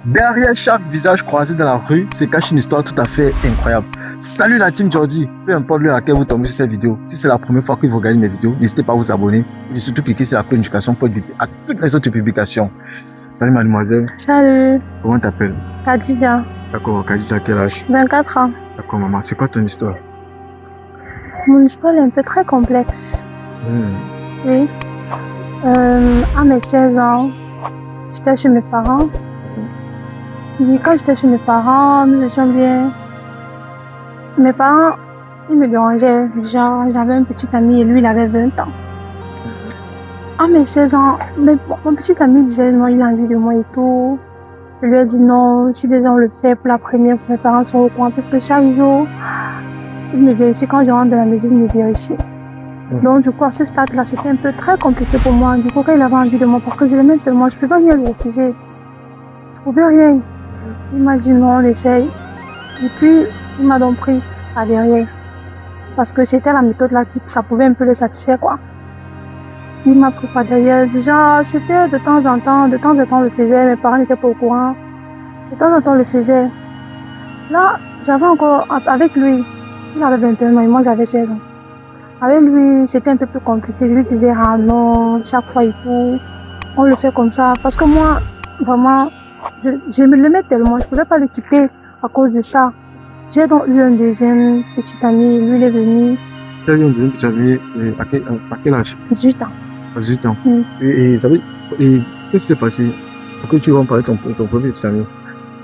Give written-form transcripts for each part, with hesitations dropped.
Derrière chaque visage croisé dans la rue se cache une histoire tout à fait incroyable. Salut la team Jordi, peu importe l'heure à laquelle vous tombez sur cette vidéo, si c'est la première fois que vous regardez mes vidéos, n'hésitez pas à vous abonner et surtout cliquer sur la cloche de notification pour être notifié à toutes les autres publications. Salut mademoiselle. Salut. Comment t'appelles? Khadija. D'accord, Khadija, quel âge? 24 ans. D'accord maman, c'est quoi ton histoire? Mon histoire est un peu très complexe. Oui. À mes 16 ans, j'étais chez mes parents. Et quand j'étais chez mes parents, nous étions bien. Mes parents, ils me dérangeaient. Genre, j'avais un petit ami et lui, il avait 20 ans. À mes 16 ans, mon petit ami disait non, il a envie de moi et tout. Je lui ai dit non, si déjà on le fait pour la première fois, mes parents sont au courant. Parce que chaque jour, il me vérifie. Quand je rentre dans la maison, il me vérifie. Donc, du coup, à ce stade-là, c'était un peu très compliqué pour moi. Du coup, quand il avait envie de moi, parce que je l'aimais tellement, je ne pouvais rien lui refuser. Je ne pouvais rien. Il m'a dit non, on essaye. Et puis, il m'a donc pris à derrière. Parce que c'était la méthode là qui, ça pouvait un peu le satisfaire, quoi. Il m'a pris par derrière. Déjà, c'était de temps en temps on le faisait. Mes parents n'étaient pas au courant. De temps en temps, on le faisait. Là, j'avais encore, avec lui, il avait 21 ans et moi j'avais 16 ans. Avec lui, c'était un peu plus compliqué. Je lui disais, ah non, chaque fois et tout, on le fait comme ça. Parce que moi, vraiment, je me l'aimais tellement, je pouvais pas le quitter à cause de ça. J'ai donc eu un deuxième petit ami, lui il est venu. Tu as eu un deuxième petit ami à quel âge? 18 ans. À 18 ans. Et qu'est-ce qui s'est passé? Pourquoi tu vas en parler de ton premier petit ami?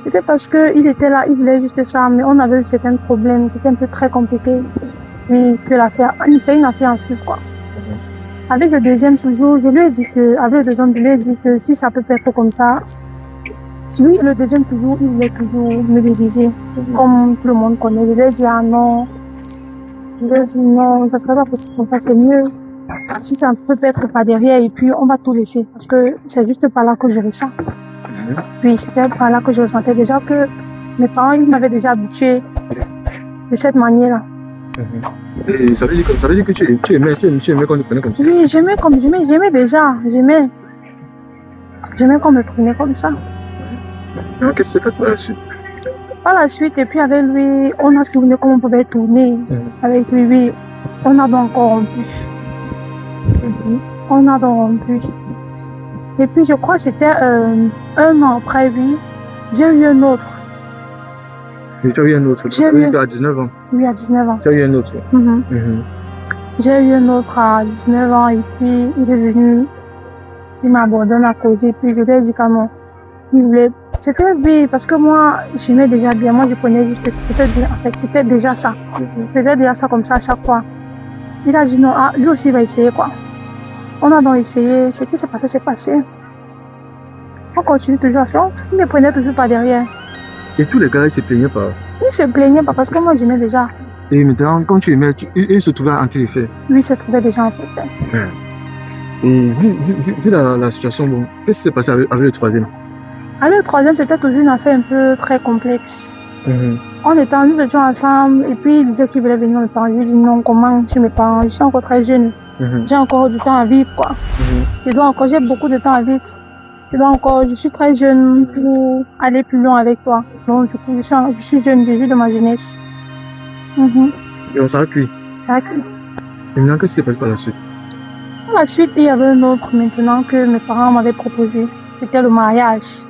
C'était parce que il était là, il voulait juste ça, mais on avait eu certains problèmes, c'était un peu très compliqué. Oui, que l'affaire, c'est une affaire ensuite, quoi. Avec le deuxième toujours, je lui ai dit que si ça peut être comme ça, lui, le deuxième toujours, il voulait toujours me diriger, comme tout le monde connaît. Je lui ai dit, ah non. Je lui ai dit, non, ça serait pas possible comme ça, c'est mieux. Si ça peut être par derrière, et puis on va tout laisser, parce que c'est juste par là que je ressens. Oui, c'était par là que je ressentais déjà que mes parents, ils m'avaient déjà habitué de cette manière-là. Et ça veut dire que tu aimais quand on te prenait comme ça? Oui, j'aimais déjà. J'aimais qu'on me prenait comme ça. Donc, qu'est-ce qui s'est passé par la suite? Par la suite, et puis avec lui, on a tourné comme on pouvait tourner. Avec lui, oui, on a donc encore rompu. On a donc rompu. Et puis, je crois que c'était un an après lui, j'ai eu un autre. Et tu as eu un autre? Tu as eu à 19 ans? Oui, à 19 ans. Tu as eu un autre? J'ai eu un autre à 19 ans et puis il est venu, il m'a abandonné à cause et puis je lui ai dit comment il voulait. C'était oui, parce que moi, j'aimais déjà bien. Moi, je connais juste, c'était déjà ça. Je faisais déjà ça comme ça à chaque fois. Il a dit non, ah, lui aussi il va essayer quoi. On a donc essayé, ce qui s'est passé, c'est passé. On continue toujours à faire, il me prenait toujours par derrière. Et tous les gars, ils se plaignaient pas? Ils se plaignaient pas parce que moi, j'aimais déjà. Et maintenant, quand tu aimais, il se trouvait anti-effet? Lui, il se trouvait déjà anti-effet. Et vu la situation, bon, qu'est-ce qui s'est passé avec le troisième? Avec le troisième, c'était toujours une affaire un peu très complexe. On était nous étions ensemble et puis il disait qu'il voulait venir mes parents. Je lui ai dit non, comment chez mes parents? Je suis encore très jeune. J'ai encore du temps à vivre, quoi. J'ai beaucoup de temps à vivre. Je suis très jeune pour aller plus loin avec toi. Donc, du coup, je suis jeune, je vis de ma jeunesse. Et on s'est cuit? Ça a cuit. Et maintenant, qu'est-ce qui s'est passé par la suite? Par la suite, il y avait un autre maintenant que mes parents m'avaient proposé. C'était le mariage.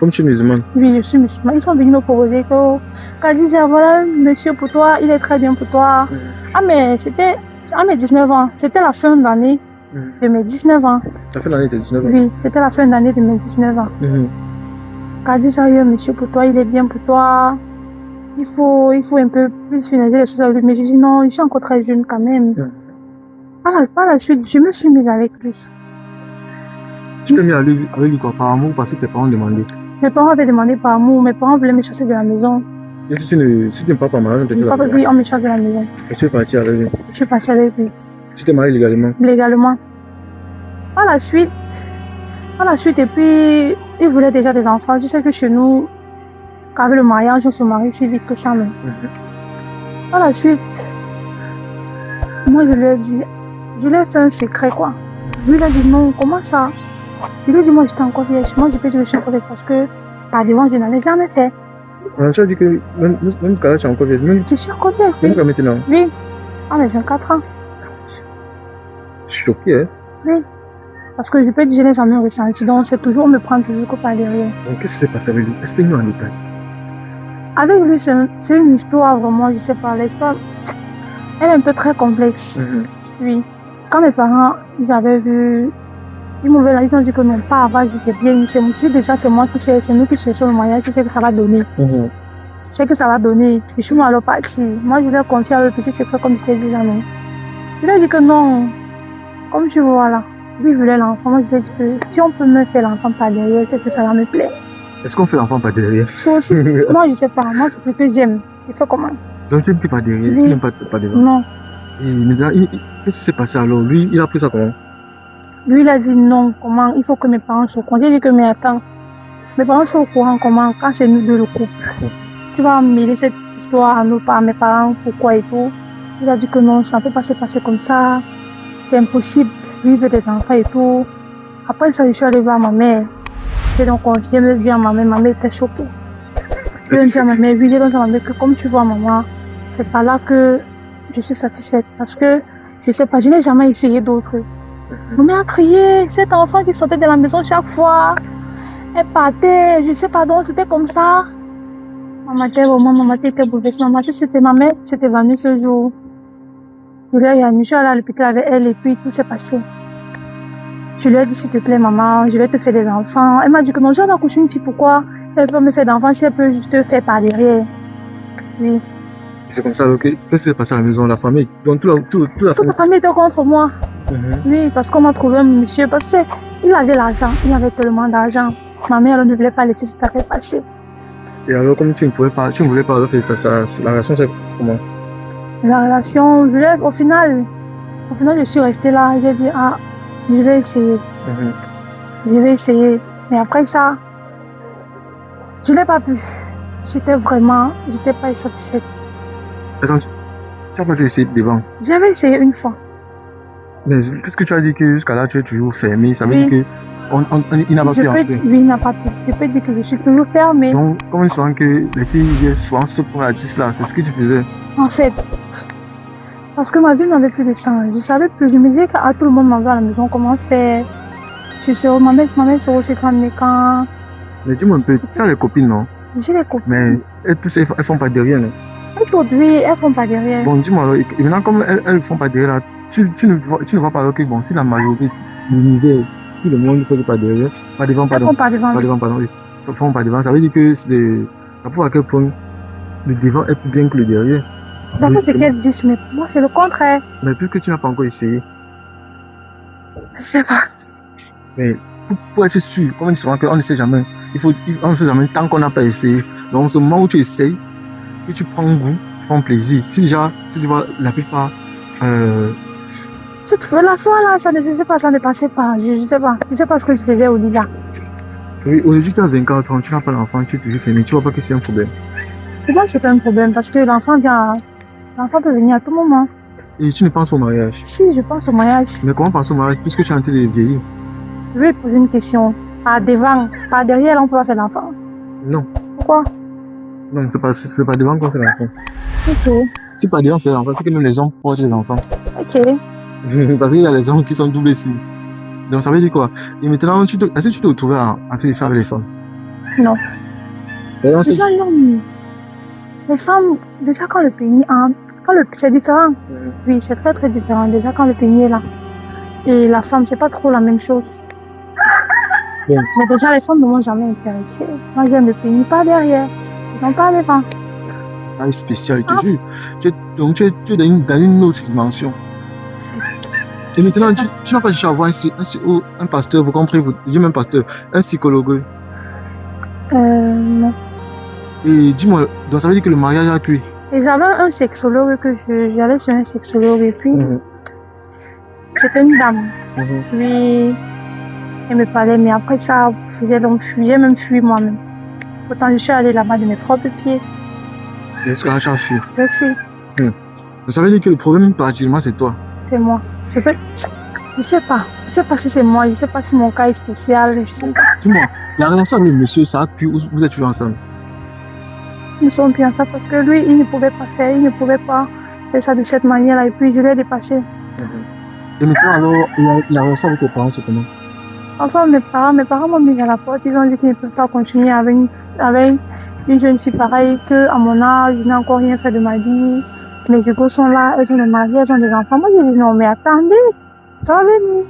Comme tu es musulmane? Oui, je suis musulmane. Ils sont venus me proposer que, Khadija, voilà, monsieur pour toi, il est très bien pour toi. Ah, mais c'était à mes 19 ans. C'était la fin d'année de mes 19 ans. La fin d'année de 19 ans? Oui, c'était la fin d'année de mes 19 ans. Khadija, oui, monsieur pour toi, il est bien pour toi. Il faut un peu plus finaliser les choses avec lui. Mais je dis non, je suis encore très jeune quand même. Par la suite, je me suis mise avec lui. Tu t'es mis avec lui quoi, par amour, parce que tes parents demandaient? Mes parents avaient demandé par amour, mes parents voulaient me chasser de la maison. Et si tu n'es pas par mariage, tu es là? Oui, on me chasse de la maison. Et tu es parti avec lui? Je suis partie avec lui. Tu t'es marié légalement? Légalement. Par la suite, et puis, il voulait déjà des enfants. Tu sais que chez nous, qu'avec le mariage, on se marie si vite que ça. Mais... Par la suite, moi je lui ai fait un secret quoi. Lui il a dit non, comment ça? Je lui ai dit, moi, j'étais encore vierge. Moi, je peux dire que je suis encore vierge parce que, par devant, je n'avais jamais fait. Tu as dit que même quand tu es encore vierge, même Je suis encore vierge. même jusqu'à maintenant. Oui. Ah, mais 24 ans. Je suis choqué, hein. Oui. Parce que je peux dire que je n'ai jamais ressenti. Donc, c'est toujours, on me prend toujours que par derrière. Donc, qu'est-ce qui s'est passé avec lui? Explique-nous en détail. Avec lui, c'est une histoire vraiment, je sais pas, l'histoire, elle est un peu très complexe. Oui. Quand mes parents, ils avaient vu, ils ont dit que non, pas avant, c'est bien, c'est déjà, c'est moi qui cherche, c'est nous qui cherchons le moyen, je sais que ça va donner. C'est que ça va donner. Je suis alors partie. Moi, je voulais confier à le petit secret, comme je t'ai dit jamais. Je lui ai dit que non, comme tu vois là, lui voulait l'enfant, moi je lui ai dit que si on peut me faire l'enfant par derrière, c'est que ça va me plaire. Est-ce qu'on fait l'enfant par derrière? Moi, je sais pas. Moi, c'est ce que j'aime. Il faut comment? Donc, tu n'aimes plus par derrière, Oui. tu n'aimes pas par devant. Non. Et maintenant, qu'est-ce qui s'est passé alors? Lui, il a pris ça comment? Lui, il a dit non. Comment? Il faut que mes parents soient au courant. J'ai dit que, mais attends. Mes parents sont au courant comment? Quand c'est nous deux le couple. Tu vas mêler cette histoire à mes parents, pourquoi et tout. Il a dit que non, ça ne peut pas se passer comme ça. C'est impossible. Lui, il veut des enfants et tout. Après ça, je suis allée voir ma mère. J'ai donc confié, me dire à ma mère était choquée. Je lui ai dit à ma mère, oui, j'ai donc dit à ma mère que comme tu vois, maman, c'est pas là que je suis satisfaite. Parce que, je sais pas, je n'ai jamais essayé d'autres. Maman a crié, cet enfant qui sortait de la maison chaque fois, elle partait, je sais pas, donc c'était comme ça. Maman était bouleversée. Maman, si c'était ma mère, c'était venue ce jour. Je lui ai dit, je suis allée à l'hôpital avec elle et puis tout s'est passé. Je lui ai dit, s'il te plaît, maman, je vais te faire des enfants. Elle m'a dit que non, j'ai accouché une fille, pourquoi? Si elle peut me faire d'enfants, si elle peut juste te faire par derrière. Oui. C'est comme ça, ok. Qu'est-ce qui s'est passé à la maison, la famille? Donc, toute la famille était contre moi. Oui, parce qu'on m'a trouvé un monsieur, parce qu'il avait l'argent, il avait tellement d'argent. Ma mère, elle ne voulait pas laisser cette affaire passer. Et alors, comme tu ne voulais pas faire ça, la relation, c'est comment? La relation, au final, je suis restée là, j'ai dit, je vais essayer. Je vais essayer. Mais après ça, je n'ai pas pu. J'étais pas satisfaite. Attends, tu n'as pas essayé devant? J'avais essayé une fois. Mais qu'est-ce que tu as dit que jusqu'à là, tu es toujours fermé? Ça veut dire que il n'a pas pu entrer? Oui, il n'a pas pu. Je peux dire que je suis toujours fermée. Donc, comment souvent que les filles viennent souvent se prendre la tisse là, c'est ce que tu faisais? En fait, parce que ma vie n'avait plus de sens. Je savais plus. Je me disais qu'à tout le monde m'envoie à la maison, comment faire? Ma mère sera aussi grande, mais quand... Mais dis-moi un peu, tu as les copines, non? J'ai les copines. Mais elles font pas derrière, non? Oui, elles font pas derrière. Bon, dis-moi alors, et maintenant comme elles font pas derrière, là, tu ne vois pas alors que bon, si la majorité de l'univers, tout le monde ne fait pas derrière, pas devant, pardon. Elles font pas devant. Pas devant, pardon, oui. Elles font pas devant, ça veut dire que ça prouve à quel point le devant est plus bien que le derrière. D'après ce qu'elles disent, mais moi c'est le contraire. Mais puisque tu n'as pas encore essayé. Je sais pas. Mais pour être sûr, comme on dit souvent qu'on ne sait jamais, on ne sait jamais tant qu'on n'a pas essayé. Donc, au moment où tu essayes, que tu prends goût, tu prends plaisir. Si tu vois la plupart. Cette fois là, ça ne passait pas. Je sais pas ce que je faisais au lit là. Oui, aujourd'hui tu as 24 ans, tu n'as pas d'enfant, tu es toujours fermé, tu vois pas que c'est un problème. Pour moi, c'est pas un problème parce que l'enfant peut venir à tout moment. Et tu ne penses pas au mariage? Si, je pense au mariage. Mais comment penser au mariage puisque tu es en train de vieillir? Je vais poser une question. Par devant, par derrière, on peut pas faire l'enfant. Non. Pourquoi? Non, c'est pas devant qu'on fait l'enfant. Ok. Si par devant on fait l'enfant, c'est que même les hommes portent les enfants. Ok. Parce qu'il y a les hommes qui sont doublés signes. Donc ça veut dire quoi? Et maintenant, est-ce que tu te retrouves en train de faire avec les femmes? Non. Déjà, non. Les femmes, déjà quand le pénis, c'est différent. Oui, c'est très très différent. Déjà quand le pénis est là. Et la femme, c'est pas trop la même chose. Mais déjà, les femmes ne m'ont jamais intéressée. Moi, j'aime le pénis, pas derrière. Ils n'ont pas les vents. Ah, spécial, je te jure. Donc, tu es dans une autre dimension. Et maintenant, tu n'as pas cherché à voir un pasteur, vous comprenez, je dis même pasteur, un psychologue. Non. Et dis-moi, donc ça veut dire que le mariage a cuit? Et j'avais un sexologue j'allais sur un sexologue et puis c'était une dame. Puis elle me parlait, mais après ça, j'ai même fui moi-même. Pourtant, je suis allée là-bas de mes propres pieds. Est-ce que là, tu as fui? J'ai fui. Donc ça veut dire que le problème, particulièrement, c'est toi? C'est moi. Je sais pas si c'est moi, je sais pas si mon cas est spécial, je sais pas. Dis-moi, la relation avec le monsieur, ça a pu, vous êtes toujours ensemble? Nous sommes bien ça parce que lui, il ne pouvait pas faire ça de cette manière-là et puis je l'ai dépassé. Et maintenant, alors, la relation avec tes parents, c'est comment? Enfin, mes parents m'ont mis à la porte, ils ont dit qu'ils ne peuvent pas continuer avec une jeune fille pareille qu'à mon âge, je n'ai encore rien fait de ma vie. Mes égaux sont là, elles ont des maris, elles ont des enfants. Moi, j'ai dit non, mais attendez, ça va venir.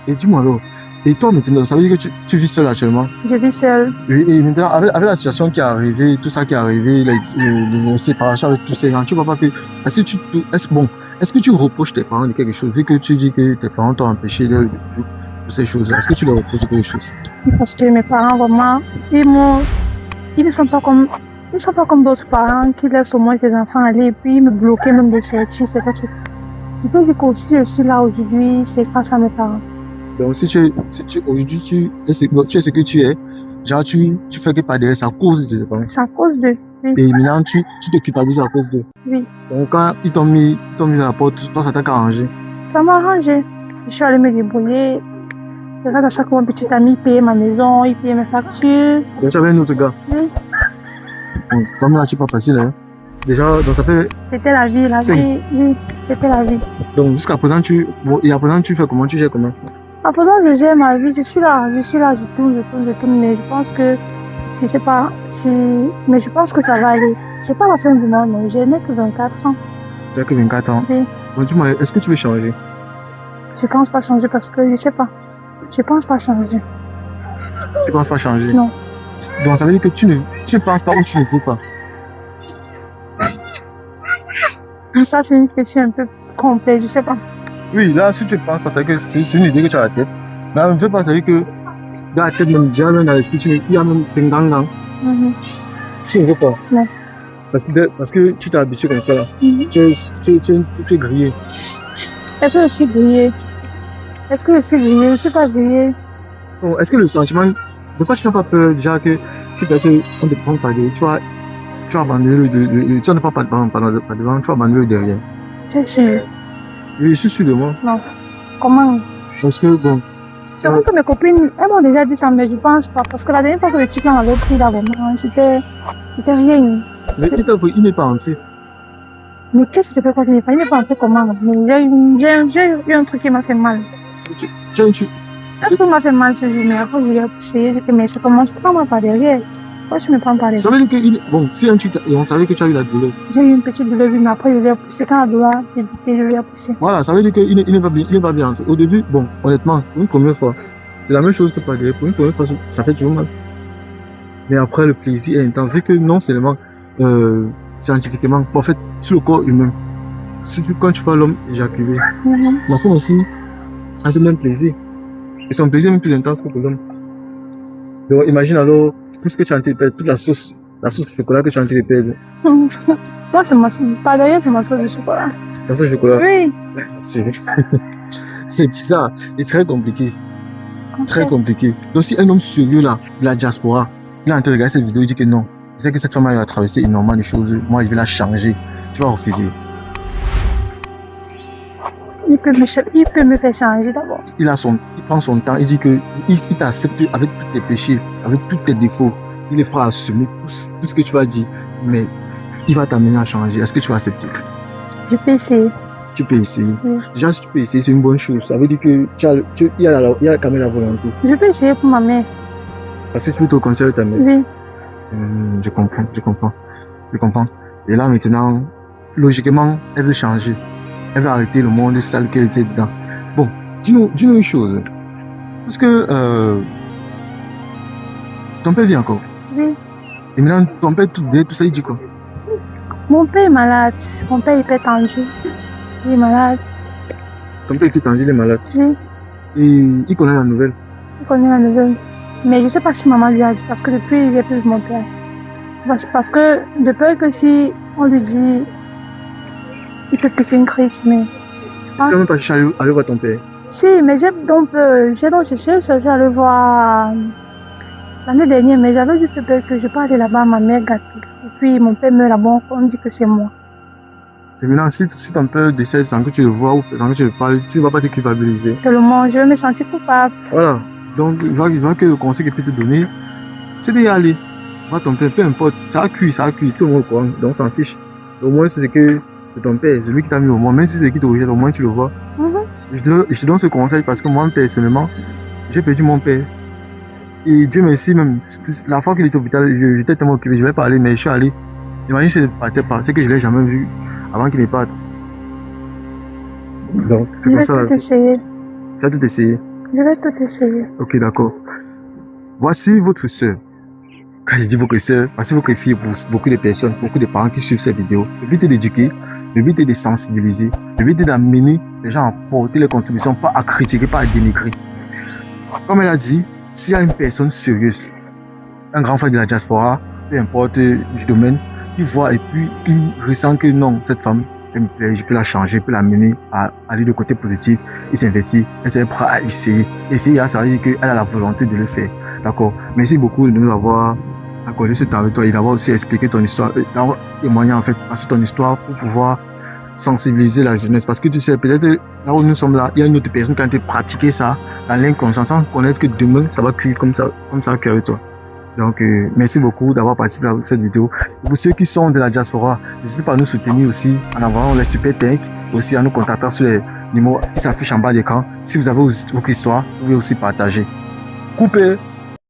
Et dis-moi alors, et toi maintenant, ça veut dire que tu vis seule actuellement? Je vis seule. Et maintenant, avec la situation qui est arrivée, tout ça qui est arrivé, les séparations avec tous ces gens, tu vois pas que, est-ce que tu reproches tes parents de quelque chose, vu que tu dis que tes parents t'ont empêché de toutes ces choses-là, est-ce que tu leur reproches de quelque chose? Parce que mes parents, vraiment, ils ne sont pas comme d'autres parents qui laissent au moins ses enfants aller et puis me bloquer même de sortir, c'est pas tout. Je peux dire que si je suis là aujourd'hui, c'est grâce à mes parents. Donc, aujourd'hui, tu es ce que tu es, genre, tu fais que pas derrière, c'est à cause de tes parents. C'est à cause d'eux. Oui. Et maintenant, tu te culpabilises à cause d'eux. Oui. Donc, quand ils t'ont mis à la porte, toi, ça t'a arrangé. Ça m'a arrangé. Je suis allée me débrouiller. C'est grâce à ça que mon petit ami payait ma maison, il payait mes factures. Donc, tu avais un autre gars. Oui. Bon, comme là, c'est pas facile, hein. Déjà, donc ça fait. C'était la vie, oui, c'était la vie. Donc, jusqu'à présent, tu fais comment? Tu gères comment? À présent, je gère ma vie, je suis là, je tourne, mais je pense que, je sais pas mais je pense que ça va aller. C'est pas la fin du monde, mais je n'ai que 24 ans. Tu as que 24 ans? Oui. Bon, dis-moi, est-ce que tu veux changer? Je pense pas changer parce que, je sais pas. Je pense pas changer. Tu penses pas changer? Non. Donc, ça veut dire que tu ne penses pas ou tu ne veux pas? Ça, c'est une question un peu complexe, je sais pas. Oui, là, si tu ne penses pas, c'est une idée que tu as à la tête. Mais on ne veut pas, ça veut dire que dans la tête, même déjà, même dans l'esprit, il y a même 50 ans. Tu ne veux pas? Non. Parce que tu t'es habitué comme ça, là. Tu es grillé. Est-ce que je suis grillée? Je ne suis pas grillée. Bon, est-ce que le sentiment, des fois, tu n'as pas peur déjà que si peut-être on te prend par derrière, tu vas abandonner tu ne prends pas devant, tu vas abandonner le derrière. C'est sûr. Oui, je suis sûr de moi. Non. Comment? Parce que, bon. C'est vrai que mes copines, elles m'ont déjà dit ça, mais je pense pas. Parce que la dernière fois que le chicken avait pris là, vraiment, c'était rien. Mais il n'est pas entier. Mais qu'est-ce que tu fais quand il n'est pas? Il n'est pas entier comment? Mais j'ai eu un truc qui m'a fait mal. Un truc m'a fait mal ce jour, mais après, je l'ai poussé. J'ai dit, mais c'est comment je prends moi par derrière? Pourquoi tu me prends par derrière? Ça veut dire que, bon, si un truc, on savait que tu as eu la douleur. J'ai eu une petite douleur, mais après, je l'ai poussé. Quand la douleur a débuté, je l'ai poussé. Voilà, ça veut dire qu'il n'est pas bien entier. Au début, bon, honnêtement, une première fois, c'est la même chose que par derrière. Pour une première fois, ça fait toujours mal. Mais après, le plaisir est intense. Vu que non seulement, scientifiquement, en fait, sur le corps humain, surtout quand tu vois l'homme éjaculer, la femme aussi a ce même plaisir. Et son plaisir est même plus intense que pour l'homme. Donc, imagine alors, tout ce que tu as en train de perdre, toute la sauce chocolat que tu as en train de perdre. Moi, c'est ma sauce. Par derrière, c'est ma sauce de chocolat. La sauce de chocolat? Oui. C'est bizarre. C'est très compliqué. Très compliqué. Donc, si un homme sérieux là, de la diaspora, il est en train de regarder cette vidéo, il dit que non, je sais que cette femme a traversé énormément de choses, moi je vais la changer, tu vas refuser. Il peut me faire changer d'abord. Il prend son temps, il dit que il t'accepte avec tous tes péchés, avec tous tes défauts. Il est prêt à assumer tout ce que tu vas dire, mais il va t'amener à changer. Est-ce que tu vas accepter? Je peux essayer. Tu peux essayer. Oui. Déjà, si tu peux essayer, c'est une bonne chose. Ça veut dire que il y a quand même la volonté. Je peux essayer pour ma mère. Parce que tu veux te conseiller ta mère. Oui. Je comprends. Et là, maintenant, logiquement, elle veut changer. Elle va arrêter le monde sale qu'elle était dedans. Bon, dis-nous une chose. Est-ce que ton père vit encore? Oui. Et maintenant, ton père, tout ça, il dit quoi? Mon père est malade. Mon père est hyper tendu. Il est malade. Ton père est tendu, il est malade. Oui. Et il connaît la nouvelle. Il connaît la nouvelle. Mais je ne sais pas si maman lui a dit, parce que depuis, j'ai plus de mon père. C'est parce que de peur que si on lui dit, il peut piquer une crise, mais je pense... Tu n'as même pas cherché à aller voir ton père? Si, mais j'ai donc cherché à le voir l'année dernière, mais j'avais juste peur que je peux aller là-bas, ma mère gâtée. Et puis mon père meurt là-bas, on dit que c'est moi. Et maintenant, si ton père décède sans que tu le vois ou sans que tu le parles, tu ne vas pas te culpabiliser. Tellement, je vais me sentir coupable. Voilà. Donc, il va que le conseil qu'il peut te donner, c'est d'y aller. Va ton père, peu importe. Ça a cuit, tout le monde croit. Donc, on s'en fiche. Au moins, c'est que c'est ton père, c'est lui qui t'a mis au monde. Même si c'est lui qui te rejette, au moins tu le vois. Je te donne ce conseil parce que moi, personnellement, j'ai perdu mon père. Et Dieu merci, même la fois qu'il était au hôpital, j'étais tellement occupé, je vais pas aller, mais je suis allé. Imagine si c'était pas, c'est que je l'ai jamais vu avant qu'il ne parte. Donc, c'est comme ça. Je vais tout essayer. Tu as tout essayé? Je vais tout essayer. Ok, d'accord. Voici votre sœur. Quand je dis votre sœur, voici votre fille pour beaucoup de personnes, beaucoup de parents qui suivent cette vidéo. Le but est d'éduquer, le but est de sensibiliser, le but est d'amener les gens à porter les contributions, pas à critiquer, pas à dénigrer. Comme elle a dit, s'il y a une personne sérieuse, un grand frère de la diaspora, peu importe du domaine, qui voit et puis qui ressent que non, cette femme, elle me plaît, je peux la changer, je peux l'amener à aller du côté positif, il s'investit, elle s'est prête à essayer. Essayer, ça veut dire qu'elle a la volonté de le faire. D'accord? Merci beaucoup de nous avoir accordé ce temps avec toi et d'avoir aussi expliqué ton histoire, d'avoir témoigné en fait, passer ton histoire pour pouvoir sensibiliser la jeunesse. Parce que tu sais, peut-être là où nous sommes là, il y a une autre personne qui a été pratiqué ça dans l'inconscient sans connaître que demain, ça va cuire comme ça avec toi. Donc, merci beaucoup d'avoir participé à cette vidéo. Et pour ceux qui sont de la diaspora, n'hésitez pas à nous soutenir aussi en envoyant les super tanks, aussi en nous contactant sur les numéros qui s'affichent en bas de l'écran. Si vous avez votre histoire, vous pouvez aussi partager. Coupez!